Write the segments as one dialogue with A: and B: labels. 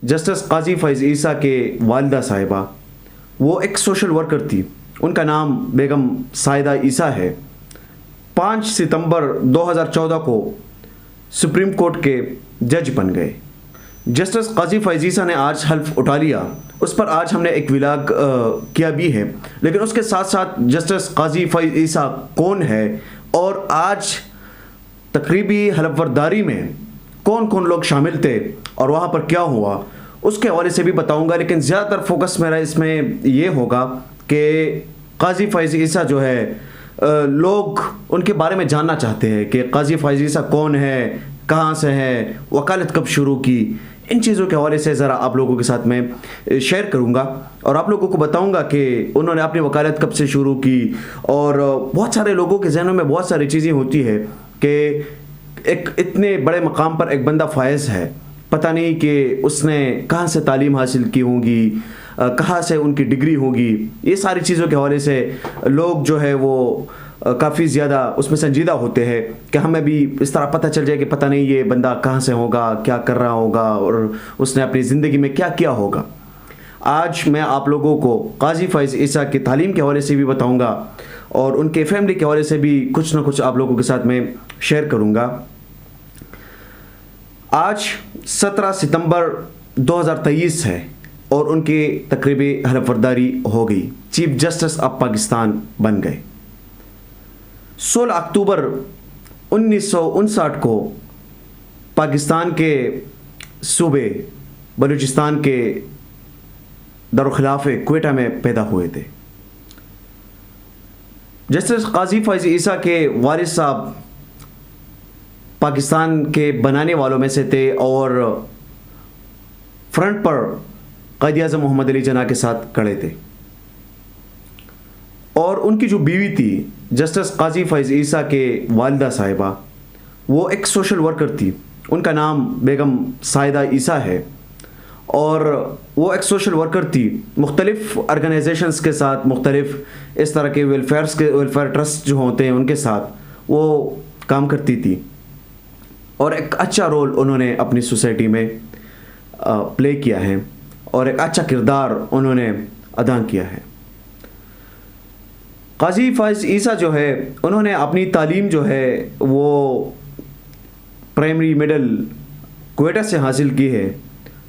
A: Justice قاضی فیض عیسیٰ کے والدہ صاحبہ وہ ایک سوشل ورکر تھی. ان کا نام بیگم سائدہ عیسیٰ ہے. 5 ستمبر 2014 کو سپریم کورٹ کے جج بن گئے. جسٹس قاضی فیض عیسیٰ نے آج حلف اٹھا لیا. اس پر آج ہم نے ایک ولاگ کیا بھی ہے. لیکن اس کے ساتھ ساتھ جسٹس قاضی فیض عیسیٰ کون ہے اور آج تقریبی حلف برداری میں کون کون لوگ شامل تھے اور وہاں پر کیا ہوا اس کے حوالے سے بھی بتاؤں گا. لیکن زیادہ تر فوکس میرا اس میں یہ ہوگا کہ قاضی فیض عیسیٰ جو ہے لوگ ان کے بارے میں جاننا چاہتے ہیں کہ قاضی فیض عیسیٰ کون ہے, کہاں سے ہے, وکالت کب شروع کی. ان چیزوں کے حوالے سے ذرا آپ لوگوں کے ساتھ میں شیئر کروں گا اور آپ لوگوں کو بتاؤں گا کہ انہوں نے اپنی وکالت کب سے شروع کی. اور بہت سارے لوگوں کے ذہنوں میں بہت ساری چیزیں ہوتی ہے کہ ایک اتنے بڑے مقام پر ایک بندہ فائز ہے, پتہ نہیں کہ اس نے کہاں سے تعلیم حاصل کی ہوگی, کہاں سے ان کی ڈگری ہوگی. یہ ساری چیزوں کے حوالے سے لوگ جو ہے وہ کافی زیادہ اس میں سنجیدہ ہوتے ہیں کہ ہمیں بھی اس طرح پتہ چل جائے کہ پتہ نہیں یہ بندہ کہاں سے ہوگا, کیا کر رہا ہوگا اور اس نے اپنی زندگی میں کیا کیا ہوگا. آج میں آپ لوگوں کو قاضی فیض عیسیٰ کی تعلیم کے حوالے سے بھی بتاؤں گا اور ان کے فیملی کے حوالے سے بھی کچھ نہ کچھ آپ لوگوں کے ساتھ میں شیئر کروں گا. آج 17 ستمبر 2023 ہے اور ان کی تقریبی حلف برداری ہو گئی. چیف جسٹس آف پاکستان بن گئے. 16 اکتوبر 1959 کو پاکستان کے صوبے بلوچستان کے دارالخلاف کوئٹہ میں پیدا ہوئے تھے. جسٹس قاضی فیض عیسیٰ کے والد صاحب پاکستان کے بنانے والوں میں سے تھے اور فرنٹ پر قائد اعظم محمد علی جناح کے ساتھ کھڑے تھے. اور ان کی جو بیوی تھی جسٹس قاضی فیض عیسیٰ کے والدہ صاحبہ وہ ایک سوشل ورکر تھی. ان کا نام بیگم سائدہ عیسیٰ ہے اور وہ ایک سوشل ورکر تھی. مختلف آرگنائزیشنز کے ساتھ, مختلف اس طرح کے ویلفیئر ٹرسٹ جو ہوتے ہیں ان کے ساتھ وہ کام کرتی تھی اور ایک اچھا رول انہوں نے اپنی سوسائٹی میں پلے کیا ہے اور ایک اچھا کردار انہوں نے ادا کیا ہے. قاضی فیض عیسیٰ جو ہے انہوں نے اپنی تعلیم جو ہے وہ پرائمری مڈل کوئٹہ سے حاصل کی ہے.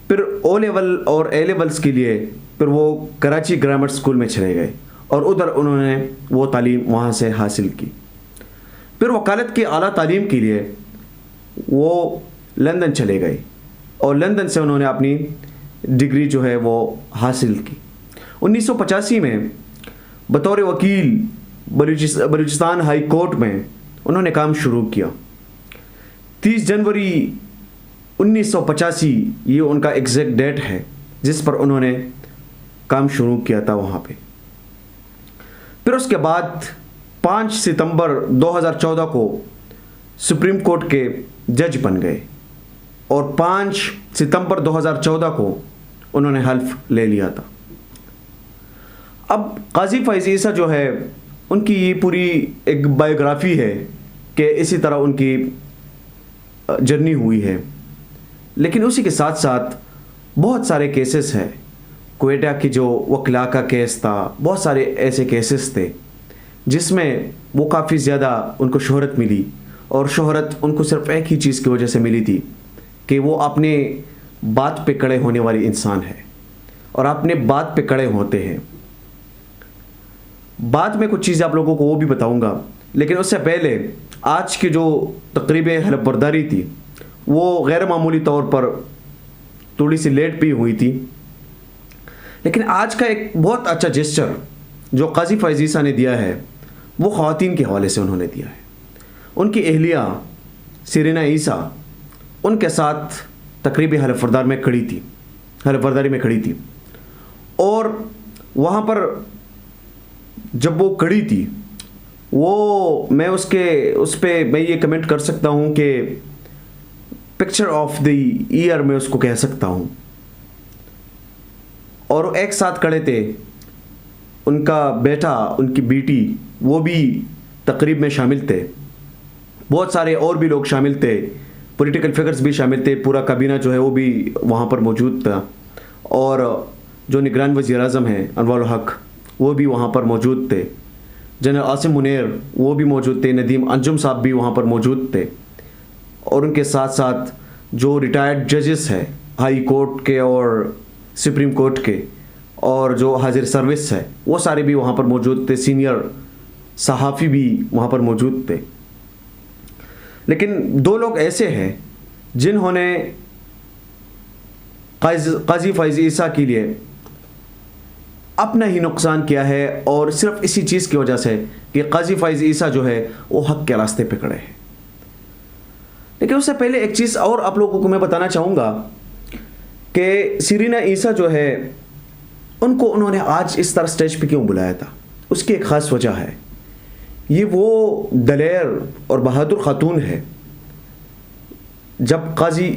A: پھر او لیول اور اے لیولز کے لیے پھر وہ کراچی گرامر اسکول میں چلے گئے اور ادھر انہوں نے وہ تعلیم وہاں سے حاصل کی. پھر وکالت کی اعلیٰ تعلیم کے لیے وہ لندن چلے گئے اور لندن سے انہوں نے اپنی ڈگری جو ہے وہ حاصل کی. 1985 میں بطور وکیل بلوچستان ہائی کورٹ میں انہوں نے کام شروع کیا. 30 جنوری 1985 یہ ان کا ایگزیکٹ ڈیٹ ہے جس پر انہوں نے کام شروع کیا تھا وہاں پہ. پھر اس کے بعد 5 ستمبر 2014 کو سپریم کورٹ کے جج بن گئے اور 5 ستمبر 2014 کو انہوں نے حلف لے لیا تھا. اب قاضی فیض عیسیٰ جو ہے ان کی یہ پوری ایک بایوگرافی ہے کہ اسی طرح ان کی جرنی ہوئی ہے. لیکن اسی کے ساتھ ساتھ بہت سارے کیسز ہیں. کوئٹہ کی جو وکلا کا کیس تھا, بہت سارے ایسے کیسز تھے جس میں وہ کافی زیادہ ان کو شہرت ملی اور شہرت ان کو صرف ایک ہی چیز کی وجہ سے ملی تھی کہ وہ اپنے بات پہ کڑے ہونے والی انسان ہے اور اپنے بات پہ کڑے ہوتے ہیں. بعد میں کچھ چیزیں آپ لوگوں کو وہ بھی بتاؤں گا. لیکن اس سے پہلے آج کی جو تقریب حلف برداری تھی وہ غیر معمولی طور پر تھوڑی سی لیٹ بھی ہوئی تھی. لیکن آج کا ایک بہت اچھا جسچر جو قاضی فیض عیسیٰ نے دیا ہے وہ خواتین کے حوالے سے انہوں نے دیا ہے. ان کی اہلیہ سیرینا عیسیٰ ان کے ساتھ تقریبی حلف برداری میں کھڑی تھی اور وہاں پر جب وہ کھڑی تھی وہ میں اس پہ میں یہ کمنٹ کر سکتا ہوں کہ پکچر آف دی ایئر میں اس کو کہہ سکتا ہوں. اور ایک ساتھ کھڑے تھے ان کا بیٹا, ان کی بیٹی, وہ بھی تقریب میں شامل تھے. بہت سارے اور بھی لوگ شامل تھے پولیٹیکل فگرز بھی شامل تھے، پورا کابینہ جو ہے وہ بھی وہاں پر موجود تھا، اور جو نگران وزیر اعظم ہیں انوار الحق وہ بھی وہاں پر موجود تھے، جنرل عاصم منیر وہ بھی موجود تھے، ندیم انجم صاحب بھی وہاں پر موجود تھے، اور ان کے ساتھ ساتھ جو ریٹائرڈ ججز ہیں ہائی کورٹ کے اور سپریم کورٹ کے، اور جو حاضر سروس ہے وہ سارے بھی وہاں پر موجود تھے، سینئر صحافی بھی وہاں پر موجود تھے۔ لیکن دو لوگ ایسے ہیں جنہوں نے قاضی فائز عیسیٰ کے لیے اپنا ہی نقصان کیا ہے، اور صرف اسی چیز کی وجہ سے کہ قاضی فائز عیسیٰ جو ہے وہ حق کے راستے پہ کھڑے ہیں۔ لیکن اس سے پہلے ایک چیز اور آپ لوگوں کو میں بتانا چاہوں گا کہ سیرینا عیسیٰ جو ہے ان کو انہوں نے آج اس طرح سٹیج پہ کیوں بلایا تھا، اس کی ایک خاص وجہ ہے۔ یہ وہ دلیر اور بہادر خاتون ہے، جب قاضی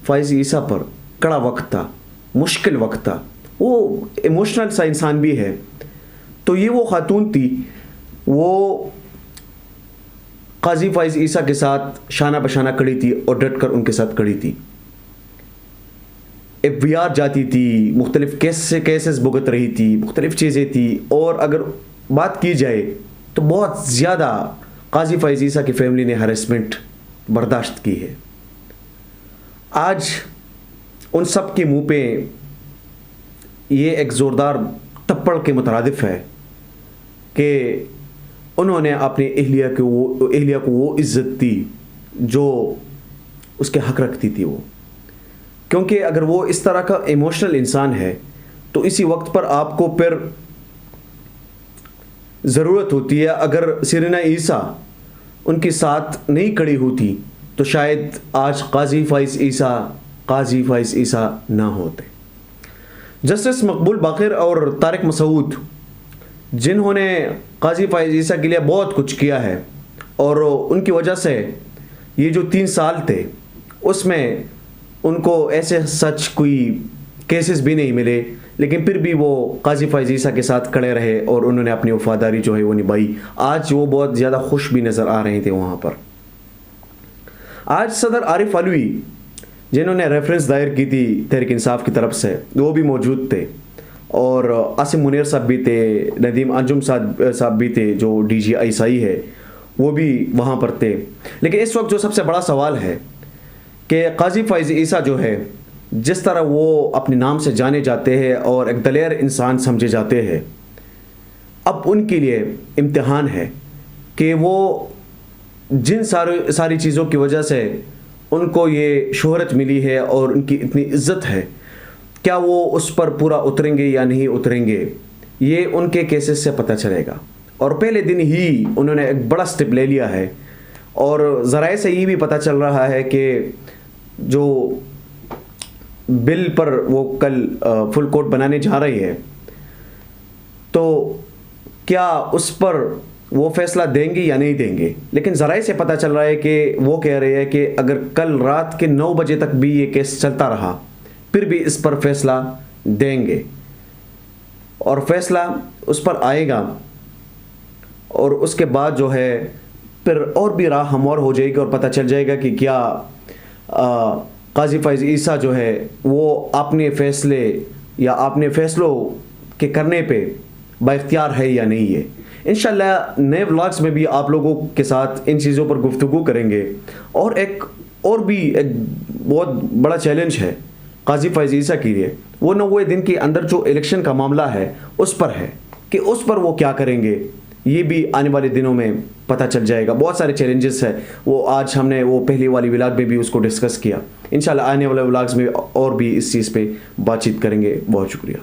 A: فائز عیسیٰ پر کڑا وقت تھا، مشکل وقت تھا، وہ ایموشنل سا انسان بھی ہے، تو یہ وہ خاتون تھی، وہ قاضی فائز عیسیٰ کے ساتھ شانہ بشانہ کھڑی تھی اور ڈٹ کر ان کے ساتھ کھڑی تھی، FBR جاتی تھی، مختلف کیسز بھگت رہی تھی، مختلف چیزیں تھی، اور اگر بات کی جائے تو بہت زیادہ قاضی فائز عیسیٰ کی فیملی نے ہریسمنٹ برداشت کی ہے۔ آج ان سب کے منہ پہ یہ ایک زوردار تپڑ کے مترادف ہے کہ انہوں نے اپنی اہلیہ کو وہ عزت دی جو اس کے حق رکھتی تھی وہ، کیونکہ اگر وہ اس طرح کا ایموشنل انسان ہے تو اسی وقت پر آپ کو پھر ضرورت ہوتی ہے، اگر سیرینا عیسیٰ ان کے ساتھ نہیں کھڑی ہوتی تو شاید آج قاضی فائز عیسیٰ نہ ہوتے۔ جسٹس مقبول باقر اور طارق مسعود جنہوں نے قاضی فائز عیسیٰ کے لیے بہت کچھ کیا ہے، اور ان کی وجہ سے یہ جو 3 سال تھے اس میں ان کو ایسے سچ کوئی کیسز بھی نہیں ملے، لیکن پھر بھی وہ قاضی فائز عیسیٰ کے ساتھ کھڑے رہے اور انہوں نے اپنی وفاداری جو ہے وہ نبھائی۔ آج وہ بہت زیادہ خوش بھی نظر آ رہے تھے وہاں پر۔ آج صدر عارف علوی جنہوں نے ریفرنس دائر کی تھی تحریک انصاف کی طرف سے وہ بھی موجود تھے، اور عاصم منیر صاحب بھی تھے، ندیم انجم صاحب بھی تھے جو DG ISI ہے، وہ بھی وہاں پر تھے۔ لیکن اس وقت جو سب سے بڑا سوال ہے کہ قاضی فائز عیسیٰ جو ہے جس طرح وہ اپنے نام سے جانے جاتے ہیں اور ایک دلیر انسان سمجھے جاتے ہیں، اب ان کے لیے امتحان ہے کہ وہ جن ساری چیزوں کی وجہ سے ان کو یہ شہرت ملی ہے اور ان کی اتنی عزت ہے، کیا وہ اس پر پورا اتریں گے یا نہیں اتریں گے، یہ ان کے کیسز سے پتہ چلے گا۔ اور پہلے دن ہی انہوں نے ایک بڑا سٹیپ لے لیا ہے، اور ذرائع سے یہ بھی پتہ چل رہا ہے کہ جو بل پر وہ کل فل کورٹ بنانے جا رہی ہے، تو کیا اس پر وہ فیصلہ دیں گے یا نہیں دیں گے۔ لیکن ذرائع سے پتہ چل رہا ہے کہ وہ کہہ رہے ہیں کہ اگر کل رات کے 9 بجے تک بھی یہ کیس چلتا رہا پھر بھی اس پر فیصلہ دیں گے، اور فیصلہ اس پر آئے گا، اور اس کے بعد جو ہے پھر اور بھی راہ ہموار ہو جائے گی، اور پتہ چل جائے گا کہ کیا قاضی فائز عیسیٰ جو ہے وہ اپنے فیصلے یا اپنے فیصلوں کے کرنے پہ با اختیار ہے یا نہیں ہے۔ انشاءاللہ نئے ولاگز میں بھی آپ لوگوں کے ساتھ ان چیزوں پر گفتگو کریں گے، اور بھی ایک بہت بڑا چیلنج ہے قاضی فائز عیسیٰ کے لیے، وہ 90 دن کے اندر جو الیکشن کا معاملہ ہے اس پر ہے کہ اس پر وہ کیا کریں گے، یہ بھی آنے والے دنوں میں پتہ چل جائے گا۔ بہت سارے چیلنجز ہیں، وہ آج ہم نے وہ پہلی والی ولاگ میں بھی اس کو ڈسکس کیا، انشاءاللہ آنے والے ولاگز میں اور بھی اس چیز پہ بات چیت کریں گے۔ بہت شکریہ۔